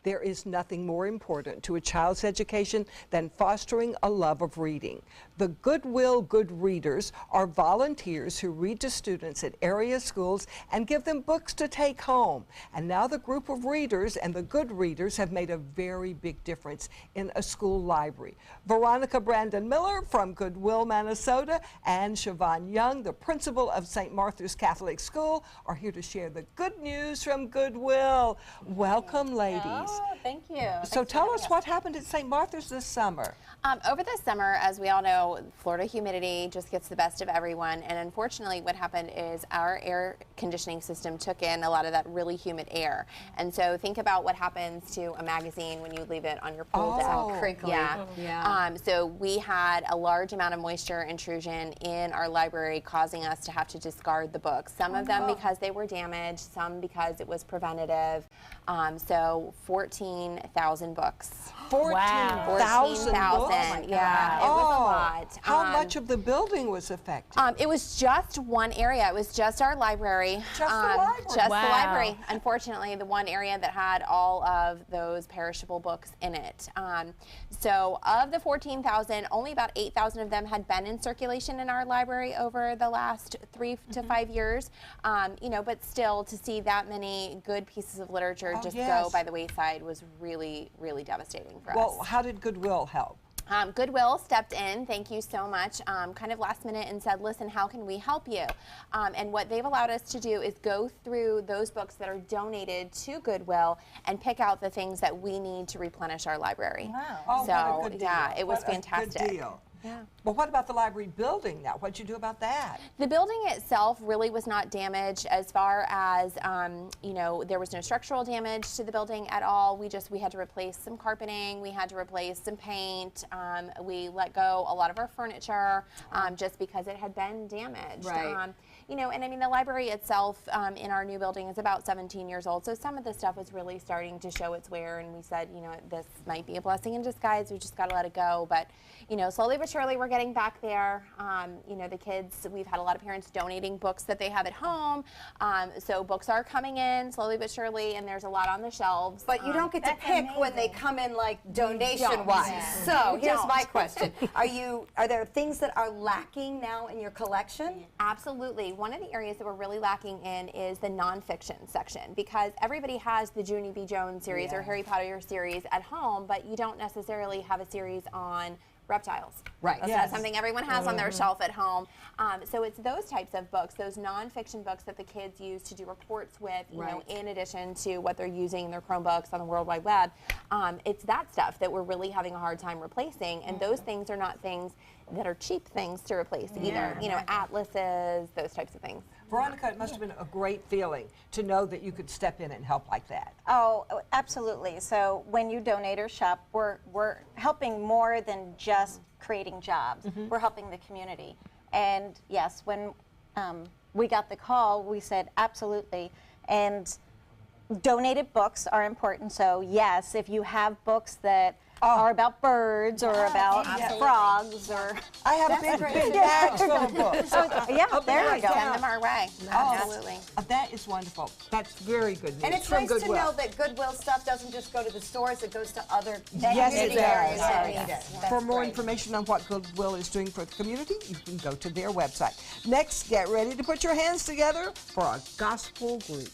There is nothing more important to a child's education than fostering a love of reading. The Goodwill Good Readers are volunteers who read to students at area schools and give them books to take home. And now the group of readers and the good readers have made a very big difference in a school library. Veronica Brandon Miller from Goodwill, Minnesota, and Siobhan Young, the principal of St. Martha's Catholic School, are here to share the good news from Goodwill. Welcome, ladies. Oh, thank you. So tell us what happened at St. Martha's this summer. Over the summer, as we all know, Florida humidity just gets the best of everyone, and unfortunately what happened is our air conditioning system took in a lot of that really humid air. And so think about what happens to a magazine when you leave it on your pool deck. Crinkly. Yeah. So we had a large amount of moisture intrusion in our library, causing us to have to discard the books. Some of them because they were damaged, some because it was preventative. So 14,000 books. 14,000 books? Yeah, it was a lot. How much of the building was affected? It was just one area. It was just our library. Just the library? Just the library. Unfortunately, the one area that had all of those perishable books in it. So of the 14,000, only about 8,000 of them had been in circulation in our library over the last 3 to 5 years. You know, but still, to see that many good pieces of literature just go by the wayside was really, really devastating for us. Well, how did Goodwill help? Goodwill stepped in, thank you so much, kind of last minute and said, listen, how can we help you? And what they've allowed us to do is go through those books that are donated to Goodwill and pick out the things that we need to replenish our library. Wow. Oh, So, what a good deal. yeah, it was What a fantastic. Good deal. Yeah. Well, what about the library building now? What'd you do about that? The building itself really was not damaged as far as, you know, there was no structural damage to the building at all. We had to replace some carpeting, we had to replace some paint, we let go a lot of our furniture just because it had been damaged. Right. You know, and I mean, the library itself in our new building is about 17 years old, so some of the stuff was really starting to show its wear, and we said, you know, this might be a blessing in disguise, we just got to let it go. But, you know, slowly but surely we're getting back there. You know, the kids, we've had a lot of parents donating books that they have at home, so books are coming in slowly but surely, and there's a lot on the shelves. But you don't get to pick when they come in, like donation-wise. Yeah. So here's my question: Are there things that are lacking now in your collection? Absolutely. One of the areas that we're really lacking in is the nonfiction section, because everybody has the Junie B. Jones series or Harry Potter series at home, but you don't necessarily have a series on reptiles. Right. That's not something everyone has on their shelf at home. So it's those types of books, those nonfiction books that the kids use to do reports with, you know, in addition to what they're using in their Chromebooks on the World Wide Web. It's that stuff that we're really having a hard time replacing, and those things are not things that are cheap things to replace either. You know, atlases, those types of things. Veronica, it must have been a great feeling to know that you could step in and help like that. Oh, absolutely. So when you donate or shop, we're helping more than just creating jobs. We're helping the community. And yes, when we got the call, we said absolutely. And donated books are important. So yes, if you have books that are about birds or about frogs or... I have big bags full of books. yeah, there you go. Send them our way. Absolutely. That is wonderful. That's very good news. And it's from nice to Goodwill. know that Goodwill stuff doesn't just go to the stores; it goes to other Yes, it community areas does. that need it. For more information on what Goodwill is doing for the community, you can go to their website. Next, get ready to put your hands together for a gospel group.